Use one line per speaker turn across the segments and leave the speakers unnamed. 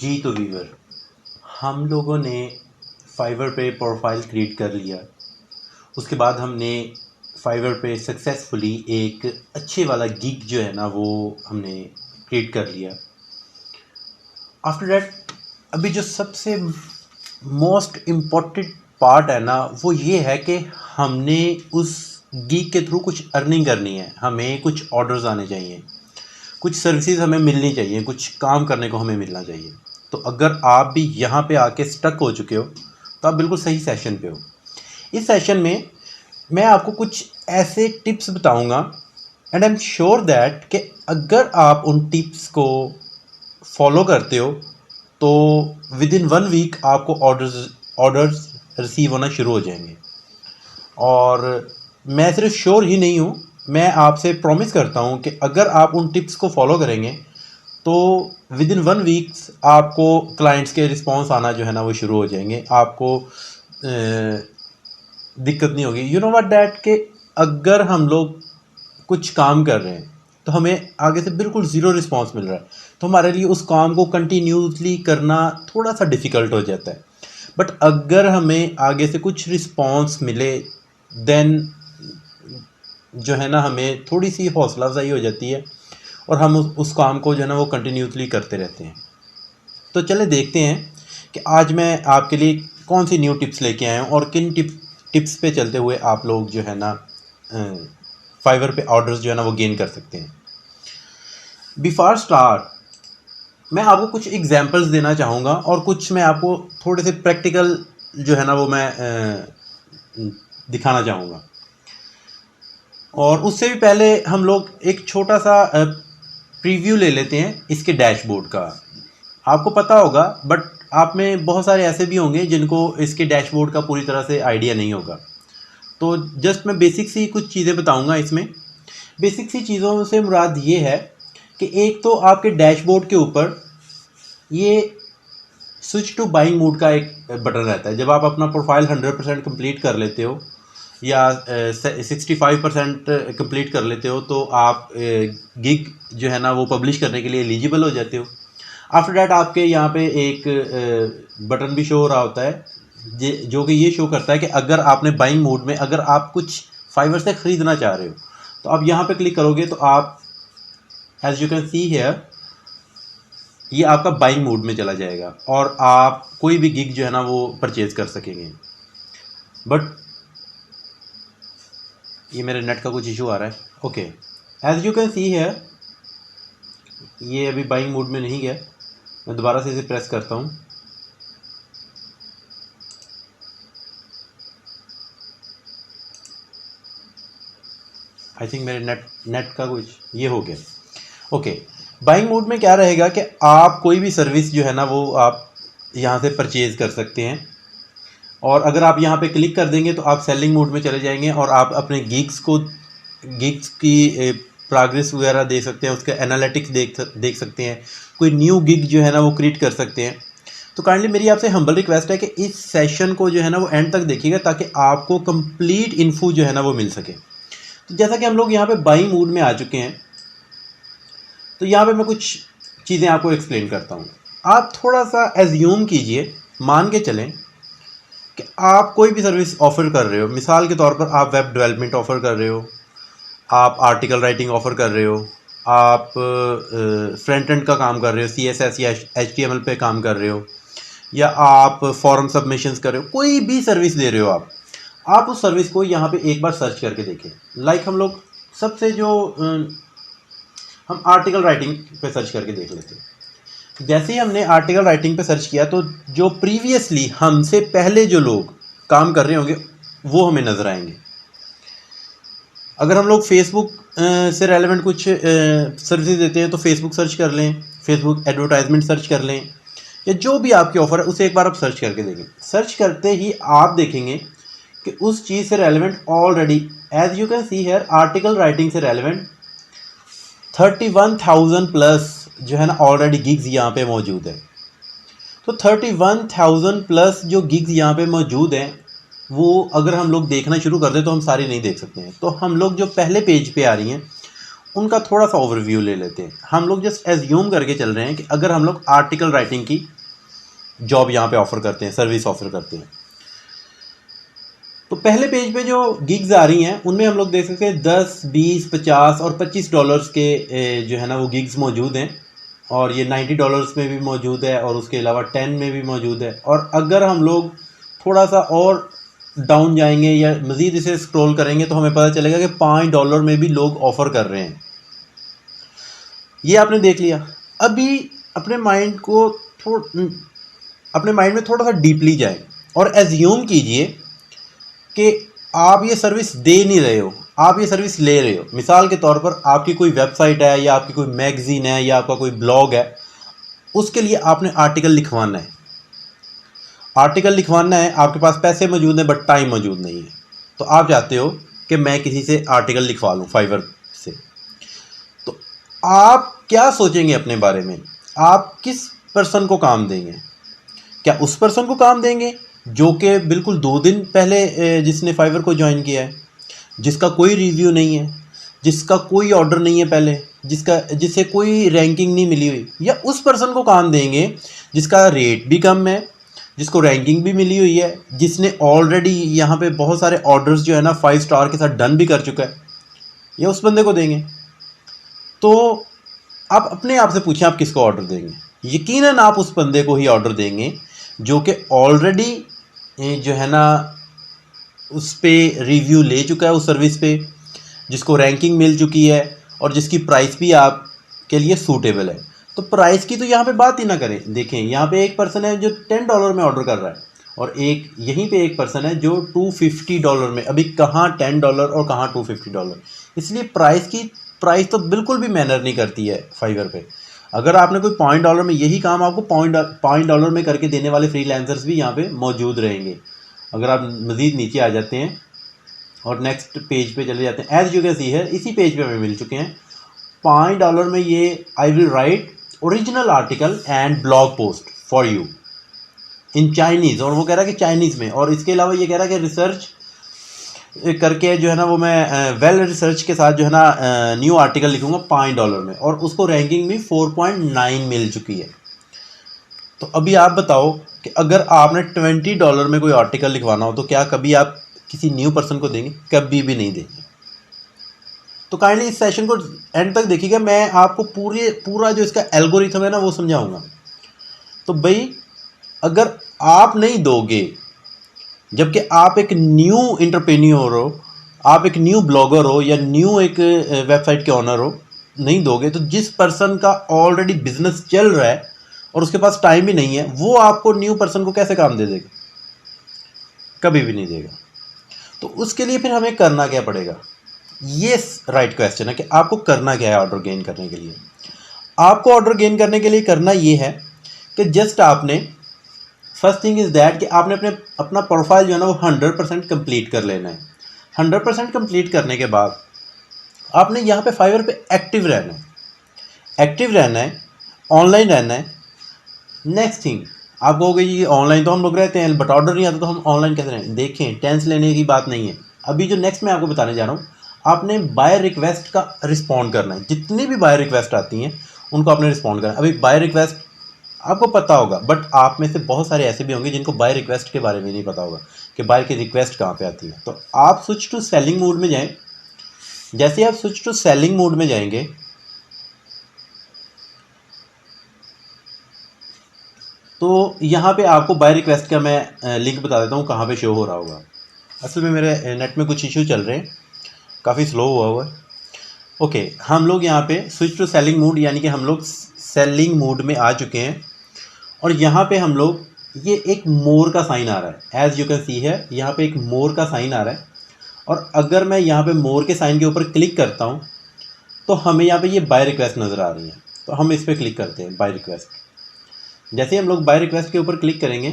जी तो व्यूअर, हम लोगों ने फाइवर पे प्रोफाइल क्रिएट कर लिया। उसके बाद हमने फाइवर पे सक्सेसफुली एक अच्छे वाला गिग जो है ना वो हमने क्रिएट कर लिया। आफ्टर डैट अभी जो सबसे मोस्ट इम्पॉर्टेंट पार्ट है ना वो ये है कि हमने उस गिग के थ्रू कुछ अर्निंग करनी है। हमें कुछ ऑर्डर्स आने चाहिए, कुछ सर्विसेज हमें मिलनी चाहिए, कुछ काम करने को हमें मिलना चाहिए। तो अगर आप भी यहाँ पे आके स्टक हो चुके हो तो आप बिल्कुल सही सेशन पे हो। इस सेशन में मैं आपको कुछ ऐसे टिप्स बताऊंगा and I am sure that कि अगर आप उन टिप्स को फॉलो करते हो तो विद इन 1 वीक आपको ऑर्डर्स रिसीव होना शुरू हो जाएंगे। और मैं सिर्फ श्योर ही नहीं हूँ, मैं आपसे प्रॉमिस करता हूँ कि अगर आप उन टिप्स को फॉलो करेंगे तो विद इन 1 वीक्स आपको क्लाइंट्स के रिस्पॉन्स आना जो है ना वो शुरू हो जाएंगे। आपको दिक्कत नहीं होगी। यू नो व्हाट डैट कि अगर हम लोग कुछ काम कर रहे हैं तो हमें आगे से बिल्कुल ज़ीरो रिस्पॉन्स मिल रहा है तो हमारे लिए उस काम को कंटिन्यूसली करना थोड़ा सा डिफ़िकल्ट हो जाता है। बट अगर हमें आगे से कुछ रिस्पॉन्स मिले देन जो है ना हमें थोड़ी सी हौसला अफजाई हो जाती है और हम उस काम को जो है ना वो कंटिन्यूसली करते रहते हैं। तो चले देखते हैं कि आज मैं आपके लिए कौन सी न्यू टिप्स लेके आया हूँ और किन टिप्स पे चलते हुए आप लोग जो है ना फाइवर पे ऑर्डर्स जो है ना वो गेन कर सकते हैं। बिफोर स्टार्ट मैं आपको कुछ एग्जांपल्स देना चाहूँगा और कुछ मैं आपको थोड़े से प्रैक्टिकल जो है ना वो मैं दिखाना चाहूँगा। और उससे भी पहले हम लोग एक छोटा सा प्रीव्यू ले लेते हैं इसके डैशबोर्ड का। आपको पता होगा बट आप में बहुत सारे ऐसे भी होंगे जिनको इसके डैशबोर्ड का पूरी तरह से आइडिया नहीं होगा। तो जस्ट मैं बेसिक सी कुछ चीज़ें बताऊंगा इसमें। बेसिक सी चीज़ों से मुराद ये है कि एक तो आपके डैशबोर्ड के ऊपर ये स्विच टू बाइंग मोड का एक बटन रहता है। जब आप अपना प्रोफाइल 100% कंप्लीट कर लेते हो या 65% कंप्लीट कर लेते हो तो आप गिग जो है ना वो पब्लिश करने के लिए एलिजिबल हो जाते हो। आफ्टर डैट आपके यहाँ पे एक बटन भी शो हो रहा होता है जो कि ये शो करता है कि अगर आपने बाइंग मोड में अगर आप कुछ फाइवर से ख़रीदना चाह रहे हो तो आप यहाँ पे क्लिक करोगे तो आप as you can see here ये आपका बाइंग मोड में चला जाएगा और आप कोई भी गिग जो है ना वो परचेज कर सकेंगे। बट ये मेरे नेट का कुछ इशू आ रहा है। Okay, as you can see here ये अभी बाइंग मोड में नहीं गया। मैं दोबारा से इसे प्रेस करता हूँ। आई थिंक मेरे नेट का कुछ ये हो गया। ओके, बाइंग मोड में क्या रहेगा कि आप कोई भी सर्विस जो है ना वो आप यहाँ से परचेज कर सकते हैं और अगर आप यहाँ पे क्लिक कर देंगे तो आप सेलिंग मोड में चले जाएंगे और आप अपने गिग्स की प्रोग्रेस वगैरह देख सकते हैं, उसके एनालिटिक्स देख सकते हैं, कोई न्यू गिग जो है ना वो क्रिएट कर सकते हैं। तो काइंडली मेरी आपसे हम्बल रिक्वेस्ट है कि इस सेशन को जो है ना वो एंड तक देखिएगा ताकि आपको कंप्लीट इन्फो जो है ना वो मिल सके। तो जैसा कि हम लोग यहाँ पे बाइंग मोड में आ चुके हैं तो यहाँ पे मैं कुछ चीज़ें आपको एक्सप्लेन करता हूँ। आप थोड़ा सा एज्यूम कीजिए, मान के चलें कि आप कोई भी सर्विस ऑफ़र कर रहे हो। मिसाल के तौर पर आप वेब डेवलपमेंट ऑफ़र कर रहे हो, आप आर्टिकल राइटिंग ऑफ़र कर रहे हो, आप फ्रंट एंड का काम कर रहे हो, CSS या HTML पे काम कर रहे हो, या आप फॉर्म सबमिशंस कर रहे हो, कोई भी सर्विस दे रहे हो आप उस सर्विस को यहाँ पे एक बार सर्च करके देखें। लाइक हम लोग सबसे जो हम आर्टिकल राइटिंग पे सर्च करके देख लेते हैं। जैसे ही हमने आर्टिकल राइटिंग पे सर्च किया तो जो प्रीवियसली हमसे पहले जो लोग काम कर रहे होंगे वो हमें नज़र आएंगे। अगर हम लोग फेसबुक से रेलेवेंट कुछ सर्विसेज देते हैं तो फेसबुक सर्च कर लें, फेसबुक एडवर्टाइजमेंट सर्च कर लें, या जो भी आपकी ऑफ़र है उसे एक बार आप सर्च करके देखें। सर्च करते ही आप देखेंगे कि उस चीज़ से relevant already as you can see here article writing से रेलेवेंट 31,000 प्लस जो है ना ऑलरेडी गिग्स यहाँ पे मौजूद है। तो 31,000 प्लस जो गिग्स यहाँ पे मौजूद हैं वो अगर हम लोग देखना शुरू कर दें तो हम सारी नहीं देख सकते हैं। तो हम लोग जो पहले पेज पे आ रही हैं उनका थोड़ा सा ओवरव्यू ले लेते हैं। हम लोग जस्ट एज्यूम करके चल रहे हैं कि अगर हम लोग आर्टिकल राइटिंग की जॉब यहाँ पे ऑफ़र करते हैं, सर्विस ऑफ़र करते हैं, तो पहले पेज पे जो गिग्स आ रही हैं उनमें हम लोग देख सकते हैं 10, 20, 50 और $25 के जो है ना वो गिग्स मौजूद हैं, और ये $90 में भी मौजूद है, और उसके अलावा 10 में भी मौजूद है। और अगर हम लोग थोड़ा सा और डाउन जाएंगे या मज़ीद इसे स्क्रॉल करेंगे तो हमें पता चलेगा कि $5 में भी लोग ऑफ़र कर रहे हैं। ये आपने देख लिया। अभी अपने माइंड में थोड़ा सा डीपली जाए और एज्यूम कीजिए कि आप ये सर्विस दे नहीं रहे हो, आप ये सर्विस ले रहे हो। मिसाल के तौर पर आपकी कोई वेबसाइट है या आपकी कोई मैगज़ीन है या आपका कोई ब्लॉग है, उसके लिए आपने आर्टिकल लिखवाना है। आपके पास पैसे मौजूद हैं बट टाइम मौजूद नहीं है, तो आप चाहते हो कि मैं किसी से आर्टिकल लिखवा लूँ फाइवर से। तो आप क्या सोचेंगे अपने बारे में? आप किस पर्सन को काम देंगे? क्या उस पर्सन को काम देंगे जो कि बिल्कुल 2 दिन पहले जिसने फाइवर को ज्वाइन किया है, जिसका कोई रिव्यू नहीं है, जिसका कोई ऑर्डर नहीं है पहले, जिसे कोई रैंकिंग नहीं मिली हुई, या उस पर्सन को काम देंगे जिसका रेट भी कम है, जिसको रैंकिंग भी मिली हुई है, जिसने ऑलरेडी यहाँ पे बहुत सारे ऑर्डर्स जो है ना 5 स्टार के साथ डन भी कर चुका है, या उस बंदे को देंगे? तो आप अपने आप से पूछें आप किसको ऑर्डर देंगे। यकीनन आप उस बंदे को ही ऑर्डर देंगे जो कि ऑलरेडी जो है ना उस पर रिव्यू ले चुका है, उस सर्विस पे, जिसको रैंकिंग मिल चुकी है और जिसकी प्राइस भी आपके लिए सूटेबल है। तो प्राइस की तो यहाँ पे बात ही ना करें। देखें, यहाँ पे एक पर्सन है जो $10 में ऑर्डर कर रहा है, और यहीं पे एक पर्सन है जो $250 में। अभी कहाँ $10 और कहाँ $250? इसलिए प्राइस तो बिल्कुल भी मैटर नहीं करती है फाइवर पे। अगर आपने कोई $5 में यही काम आपको $5 में करके देने वाले फ्रीलांसर्स भी यहाँ पे मौजूद रहेंगे। अगर आप मज़ीद नीचे आ जाते हैं और नेक्स्ट पेज पे चले जाते हैं, एज यू कैन सी है, इसी पेज पे हमें मिल चुके हैं $5 में ये I will write original article and blog post for you in Chinese, और वो कह रहा है कि चाइनीज़ में। और इसके अलावा ये कह रहा है कि रिसर्च करके जो है ना वो मैं वेल रिसर्च के साथ जो है ना न्यू आर्टिकल लिखूंगा $5 में, और उसको रैंकिंग भी 4.9 मिल चुकी है। तो अभी आप बताओ कि अगर आपने $20 में कोई आर्टिकल लिखवाना हो तो क्या कभी आप किसी न्यू पर्सन को देंगे? कभी भी नहीं देंगे। तो काइंडली इस सेशन को एंड तक देखिएगा, मैं आपको पूरा जो इसका एल्गोरिथम है ना वो समझाऊंगा। तो भाई, अगर आप नहीं दोगे, जबकि आप एक न्यू एंटरप्रेन्योर हो, आप एक न्यू ब्लॉगर हो या न्यू एक वेबसाइट के ऑनर हो, नहीं दोगे, तो जिस पर्सन का ऑलरेडी बिजनेस चल रहा है और उसके पास टाइम भी नहीं है, वो आपको न्यू पर्सन को कैसे काम दे देगा? कभी भी नहीं देगा। तो उसके लिए फिर हमें करना क्या पड़ेगा? ये राइट क्वेश्चन है कि आपको करना क्या है ऑर्डर गेन करने के लिए। आपको ऑर्डर गेन करने के लिए करना ये है कि जस्ट आपने फर्स्ट थिंग इज़ दैट कि आपने अपना प्रोफाइल जो है ना वो 100% कंप्लीट कर लेना है। 100% कंप्लीट करने के बाद आपने यहाँ पे फाइवर पे एक्टिव रहना है, ऑनलाइन रहना है। नेक्स्ट थिंग, आप कहोगे जी ऑनलाइन तो हम लोग रहते हैं बट ऑर्डर नहीं आता, तो हम ऑनलाइन कैसे रहें? देखें, टेंस लेने की बात नहीं है। अभी जो नेक्स्ट मैं आपको बताने जा रहा हूँ, आपने बाय रिक्वेस्ट का रिस्पॉन्ड करना है। जितनी भी बाय रिक्वेस्ट आती हैं उनको आपने रिस्पॉन्ड करना है। अभी बाय रिक्वेस्ट आपको पता होगा, बट आप में से बहुत सारे ऐसे भी होंगे जिनको बाय रिक्वेस्ट के बारे में नहीं पता होगा कि बाय की रिक्वेस्ट कहाँ पे आती है। तो आप स्विच टू सेलिंग मोड में जाएं। जैसे ही आप स्विच टू सेलिंग मोड में जाएंगे, तो यहाँ पे आपको बाय रिक्वेस्ट का मैं लिंक बता देता हूँ कहाँ पे शो हो रहा होगा। असल में मेरे नेट में कुछ इशू चल रहे हैं, काफ़ी स्लो हुआ है। ओके, हम लोग यहाँ पे स्विच टू सेलिंग मोड, यानी कि हम लोग सेलिंग मोड में आ चुके हैं, और यहाँ पे हम लोग, ये एक मोर का साइन आ रहा है, एज यू कैन सी है, यहाँ पे एक मोर का साइन आ रहा है। और अगर मैं यहाँ पे मोर के साइन के ऊपर क्लिक करता हूँ तो हमें यहाँ पे ये बाय रिक्वेस्ट नज़र आ रही है। तो हम इस पर क्लिक करते हैं, बाय रिक्वेस्ट। जैसे ही हम लोग बाय रिक्वेस्ट के ऊपर क्लिक करेंगे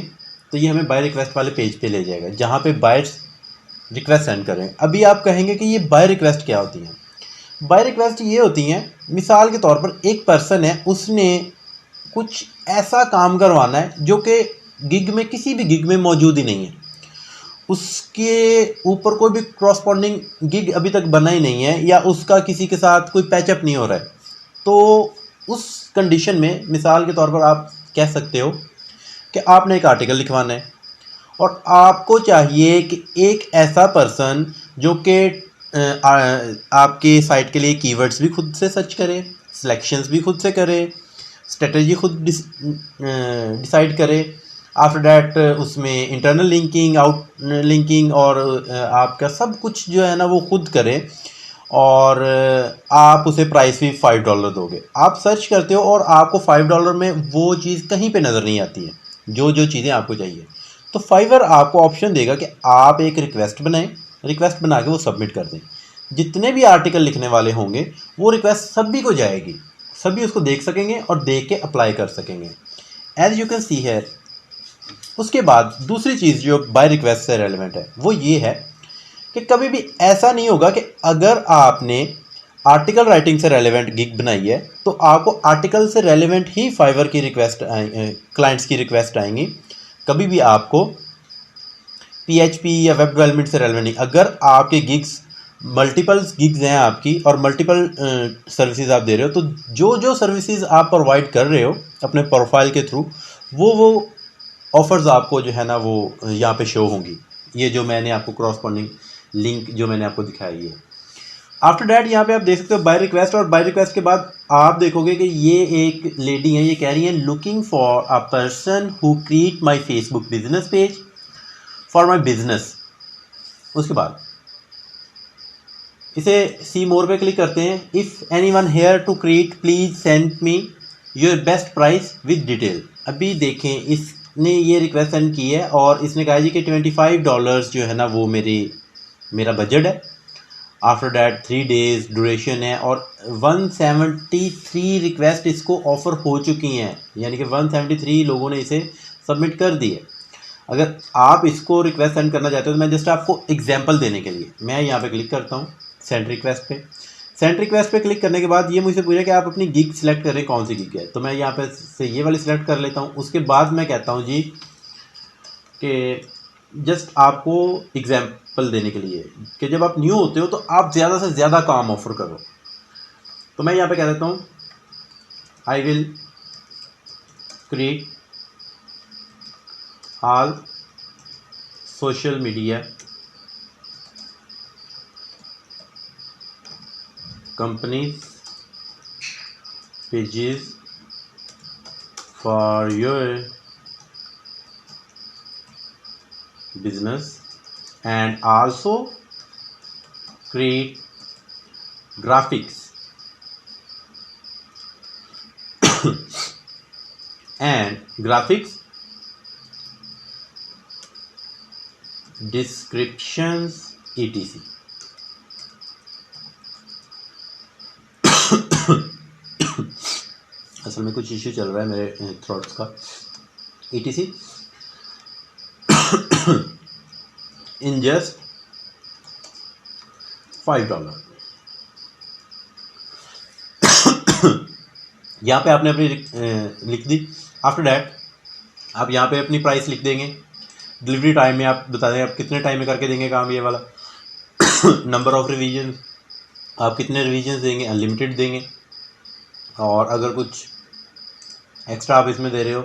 तो ये हमें बाय रिक्वेस्ट वाले पेज पे ले जाएगा जहाँ पे बाय रिक्वेस्ट सेंड करें। अभी आप कहेंगे कि ये बाय रिक्वेस्ट क्या होती हैं? बाय रिक्वेस्ट ये होती हैं, मिसाल के तौर पर एक पर्सन है, उसने कुछ ऐसा काम करवाना है जो कि गिग में, किसी भी गिग में मौजूद ही नहीं है। उसके ऊपर कोई भी क्रॉसपॉन्डिंग गिग अभी तक बना ही नहीं है या उसका किसी के साथ कोई पैचअप नहीं हो रहा है, तो उस कंडीशन में मिसाल के तौर पर आप कह सकते हो कि आपने एक आर्टिकल लिखवाना है और आपको चाहिए कि एक ऐसा पर्सन जो कि आपके साइट के लिए कीवर्ड्स भी खुद से सर्च करे, सिलेक्शंस भी खुद से करे, स्ट्रेटजी खुद डिसाइड करे, आफ्टर डैट उसमें इंटरनल लिंकिंग, आउट लिंकिंग और आपका सब कुछ जो है ना वो खुद करे, और आप उसे प्राइस भी $5 दोगे। आप सर्च करते हो और आपको $5 में वो चीज़ कहीं पे नज़र नहीं आती है जो चीज़ें आपको चाहिए, तो फाइवर आपको ऑप्शन देगा कि आप एक रिक्वेस्ट बनाएं, रिक्वेस्ट बना के वो सबमिट कर दें। जितने भी आर्टिकल लिखने वाले होंगे वो रिक्वेस्ट सभी को जाएगी, सभी उसको देख सकेंगे और देख के अप्लाई कर सकेंगे, as you can see here. उसके बाद दूसरी चीज़ जो बाय रिक्वेस्ट से रेलिवेंट है वो ये है कि कभी भी ऐसा नहीं होगा कि अगर आपने आर्टिकल राइटिंग से रेलेवेंट गिग बनाई है तो आपको आर्टिकल से रेलेवेंट ही फाइवर की रिक्वेस्ट क्लाइंट्स की रिक्वेस्ट आएंगी। कभी भी आपको PHP या वेब डेवलपमेंट से रेलेवेंट नहीं। अगर आपके गिग्स मल्टीपल गिग्स हैं आपकी और मल्टीपल सर्विसेज आप दे रहे हो, तो जो सर्विसेज आप प्रोवाइड कर रहे हो अपने प्रोफाइल के थ्रू वो ऑफर्स आपको जो है ना वो यहाँ पे शो होंगी। ये जो मैंने आपको क्रॉसपॉन्डिंग लिंक जो मैंने आपको दिखाई है। आफ्टर डैट यहाँ पे आप देख सकते हो बाय रिक्वेस्ट, और बाय रिक्वेस्ट के बाद आप देखोगे कि ये एक लेडी है, ये कह रही है looking for a person who create my Facebook business page for my business. उसके बाद इसे सी मोर पे क्लिक करते हैं। If anyone here to create please send me your best price with detail. अभी देखें इसने ये रिक्वेस्ट सेंड की है और इसने कहा जी कि $25 जो है ना वो मेरा बजट है। आफ्टर डैट 3 डेज ड्यूरेशन है और 173 रिक्वेस्ट इसको ऑफ़र हो चुकी हैं, यानी कि 173 लोगों ने इसे सबमिट कर दी है। अगर आप इसको रिक्वेस्ट सेंड करना चाहते हो तो मैं जस्ट आपको एग्जांपल देने के लिए मैं यहाँ पे क्लिक करता हूँ सेंड रिक्वेस्ट पे। सेंड रिक्वेस्ट पे क्लिक करने के बाद ये मुझसे पूछा कि आप अपनी गिग सिलेक्ट करें कौन सी गिग है, तो मैं यहाँ पे से ये वाली सिलेक्ट कर लेता हूँ। उसके बाद मैं कहता हूँ जी कि जस्ट आपको एग्जाम्पल देने के लिए कि जब आप न्यू होते हो तो आप ज़्यादा से ज़्यादा काम ऑफर करो, तो मैं यहाँ पे कह देता हूँ I will create all social media companies pages for your business and also create graphics and graphics descriptions etc। असल में कुछ इश्यू चल रहा है मेरे थ्रोट्स का। etc in just $5। यहाँ पे आपने अपनी लिख दी। आफ्टर डैट आप यहाँ पे अपनी प्राइस लिख देंगे। डिलीवरी टाइम में आप बता दें आप कितने टाइम में करके देंगे काम ये वाला। नंबर ऑफ रिवीजन आप कितने रिवीजन देंगे, अनलिमिटेड देंगे, और अगर कुछ एक्स्ट्रा आप इसमें दे रहे हो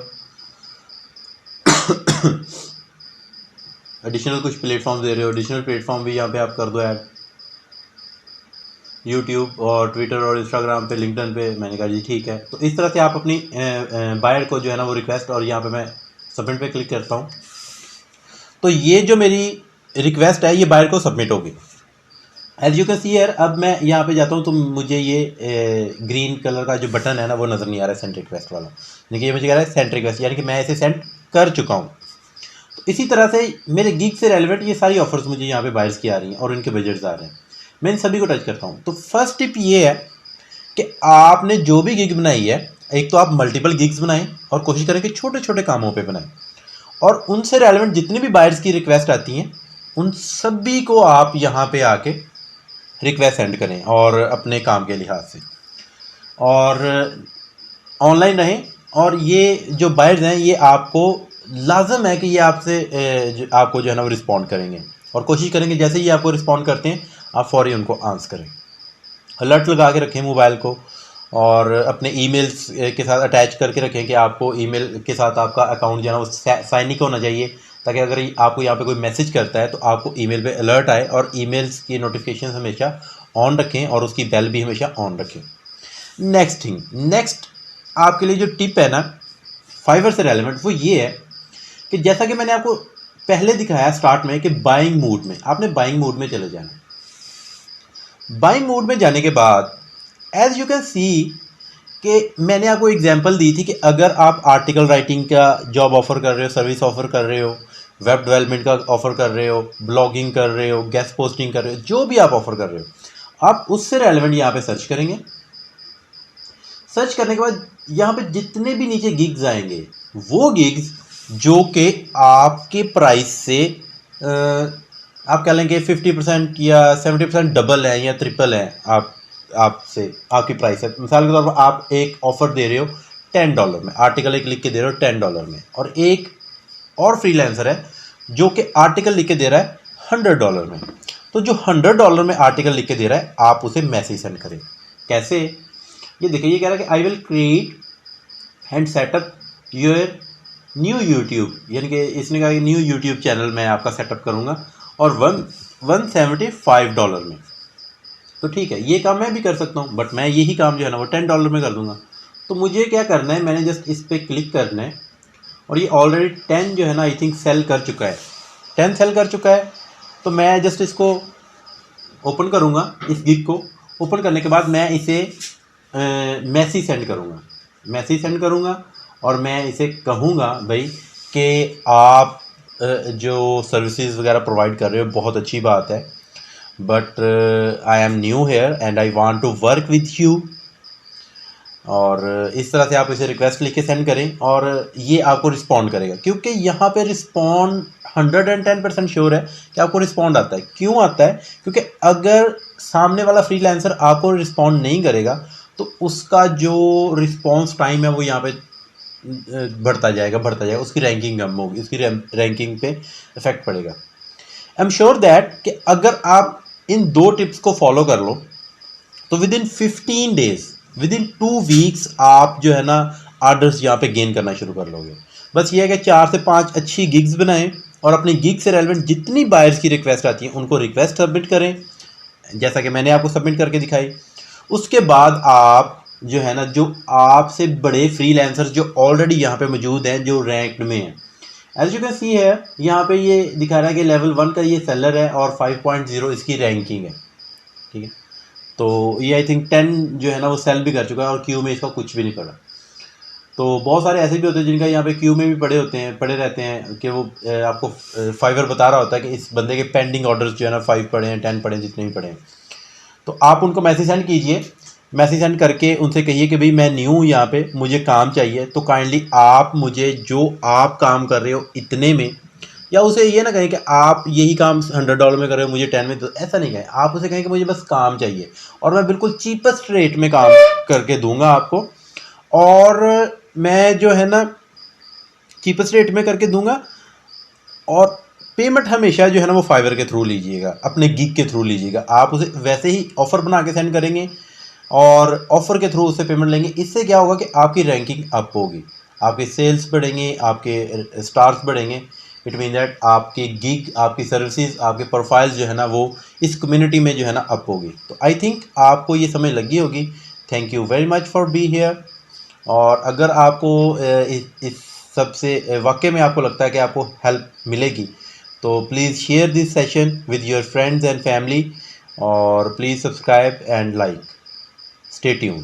एडिशनल कुछ प्लेटफॉर्म दे रहे हो, एडिशनल प्लेटफॉर्म भी यहाँ पे आप कर दो ऐड। यूट्यूब और ट्विटर और इंस्टाग्राम पे, लिंक्डइन पे, मैंने कहा जी ठीक है। तो इस तरह से आप अपनी बायर को जो है ना वो रिक्वेस्ट, और यहाँ पे मैं सबमिट पे क्लिक करता हूँ तो ये जो मेरी रिक्वेस्ट है ये बायर को सबमिट होगी। As you can see here अब मैं यहाँ पे जाता हूँ तो मुझे ये ग्रीन कलर का जो बटन है ना वो नज़र नहीं आ रहा है सेंड रिक्वेस्ट वाला, देखिए ये मुझे कह रहा है सेंड रिक्वेस्ट, यानी कि मैं इसे सेंड कर चुका हूँ। तो इसी तरह से मेरे गिग से रेलिवेंट ये सारी ऑफर्स मुझे यहाँ पे बायर्स की आ रही हैं और इनके बजट्स आ रहे हैं। मैं इन सभी को टच करता हूँ। तो फर्स्ट टिप ये है कि आपने जो भी गिग बनाई है, एक तो आप मल्टीपल गिग्स बनाएं और कोशिश करें कि छोटे छोटे कामों पे बनाएं, और उनसे रेलिवेंट जितनी भी बायर्स की रिक्वेस्ट आती हैं उन सभी को आप यहाँ पे आके रिक्वेस्ट सेंड करें और अपने काम के लिहाज से, और ऑनलाइन रहें। और ये जो बायर्स हैं ये आपको लाजम है कि ये आपसे आपको जो है ना वो रिस्पॉन्ड करेंगे, और कोशिश करेंगे जैसे ही आपको रिस्पॉन्ड करते हैं आप फौरी उनको आंसर करें। अलर्ट लगा के रखें मोबाइल को, और अपने ईमेल्स के साथ अटैच करके रखें कि आपको ईमेल के साथ आपका अकाउंट जो है ना वो साइनिक होना चाहिए, ताकि अगर आपको यहाँ पे कोई मैसेज करता है तो आपको ईमेल पे अलर्ट आए, और ईमेल्स की नोटिफिकेशन हमेशा ऑन रखें और उसकी बेल भी हमेशा ऑन रखें। नेक्स्ट आपके लिए जो टिप है ना फाइवर से रेलेवेंट, वो ये है कि जैसा कि मैंने आपको पहले दिखाया स्टार्ट में कि बाइंग मूड में आपने बाइंग मूड में चले जाना। बाइंग मूड में जाने के बाद एज यू कैन सी कि मैंने आपको एग्जांपल दी थी कि अगर आप आर्टिकल राइटिंग का जॉब ऑफर कर रहे हो, सर्विस ऑफर कर रहे हो, वेब डेवलपमेंट का ऑफर कर रहे हो, ब्लॉगिंग कर रहे हो, गेस्ट पोस्टिंग कर रहे हो, जो भी आप ऑफर कर रहे हो आप उससे रेलेवेंट यहाँ पे सर्च करेंगे। सर्च करने के बाद यहाँ पे जितने भी नीचे गिग्स आएंगे वो गिग्स जो कि आपके प्राइस से आप कह लेंगे 50% या 70% डबल है या ट्रिपल है आपसे आपकी प्राइस है। मिसाल के तौर पर आप एक ऑफर दे रहे हो $10 में, आर्टिकल एक लिख के दे रहे हो $10 में, और एक और फ्रीलांसर है जो कि आर्टिकल लिख के दे रहा है $100 में। तो जो $100 में आर्टिकल लिख के दे रहा है आप उसे मैसेज सेंड करें। कैसे? ये देखिए, ये कह रहा है कि I will create and setup your new YouTube, यानी कि इसने कहा कि न्यू यूट्यूब चैनल मैं आपका सेटअप करूँगा और $175 में। तो ठीक है, ये काम मैं भी कर सकता हूँ, बट मैं यही काम जो है ना वो $10 में कर दूंगा। तो मुझे क्या करना है, मैंने जस्ट इस पर क्लिक करना है, और ये ऑलरेडी 10 जो है ना आई थिंक सेल कर चुका है, 10 सेल कर चुका है। तो मैं जस्ट इसको ओपन करूँगा, इस गिग को ओपन करने के बाद मैं इसे मैसेज सेंड करूँगा और मैं इसे कहूँगा भाई कि आप जो सर्विसेज वगैरह प्रोवाइड कर रहे हो बहुत अच्छी बात है, but I am new here and I want to work with you. और इस तरह से आप इसे रिक्वेस्ट लिख के सेंड करें और ये आपको रिस्पॉन्ड करेगा, क्योंकि यहाँ पे रिस्पॉन्ड 110% श्योर है कि आपको रिस्पॉन्ड आता है। क्यों आता है? क्योंकि अगर सामने वाला फ्रीलांसर आपको रिस्पॉन्ड नहीं करेगा तो उसका जो रिस्पॉन्स टाइम है वो यहाँ पे बढ़ता जाएगा, उसकी रैंकिंग कम होगी, उसकी रैंकिंग पे इफेक्ट पड़ेगा। आई एम श्योर दैट कि अगर आप इन 2 टिप्स को फॉलो कर लो तो with in 15 days, with in 2 weeks आप जो है ना ऑर्डर्स यहाँ पे गेन करना शुरू कर लोगे। बस ये है कि 4 से 5 अच्छी गिग्स बनाएं और अपनी गिग से रेलेवेंट जितनी बायर्स की रिक्वेस्ट आती है उनको रिक्वेस्ट सबमिट करें, जैसा कि मैंने आपको सबमिट करके दिखाई। उसके बाद आप जो है ना, जो आपसे बड़े फ्रीलांसर्स जो ऑलरेडी यहाँ पे मौजूद हैं, जो रैंक्ड में हैं, एज यू कैन सी है यहाँ पे ये दिखा रहा है कि लेवल 1 का ये सेलर है और 5.0 इसकी रैंकिंग है। ठीक है, तो ये आई थिंक 10 जो है ना वो सेल भी कर चुका है और क्यू में इसका कुछ भी नहीं पड़ा। तो बहुत सारे ऐसे भी होते हैं जिनका यहाँ पे क्यू में भी पड़े रहते हैं कि वो आपको फाइवर बता रहा होता है कि इस बंदे के पेंडिंग ऑर्डर्स जो है ना 5 पड़े हैं, 10 पड़े हैं, जितने भी पड़े हैं। तो आप उनको मैसेज सेंड कीजिए, मैसेज सेंड करके उनसे कहिए कि भाई मैं न्यू हूँ यहाँ पे, मुझे काम चाहिए, तो काइंडली आप मुझे जो आप काम कर रहे हो इतने में, या उसे ये ना कहें कि आप यही काम $100 में कर रहे हो मुझे 10 में, तो ऐसा नहीं कहें। आप उसे कहें कि मुझे बस काम चाहिए और मैं बिल्कुल चीपेस्ट रेट में काम करके दूंगा आपको, और मैं जो है ना चीपेस्ट रेट में करके दूंगा, और पेमेंट हमेशा जो है ना वो फाइवर के थ्रू लीजिएगा, अपने गिग के थ्रू लीजिएगा। आप उसे वैसे ही ऑफ़र बना के सेंड करेंगे और ऑफ़र के थ्रू उससे पेमेंट लेंगे। इससे क्या होगा कि आपकी रैंकिंग अप होगी, आपके सेल्स बढ़ेंगे, आपके स्टार्स बढ़ेंगे। इट मीन दैट आपकी गिग, आपकी सर्विसेज, आपके प्रोफाइल्स जो है ना वो इस कम्युनिटी में जो है ना अप होगी। तो आई थिंक आपको ये समझ लगी होगी। Thank you very much for be here. और अगर आपको इस सब से वाकई में आपको लगता है कि आपको हेल्प मिलेगी तो please share this session with your friends and family, और please subscribe and like. Stay tuned.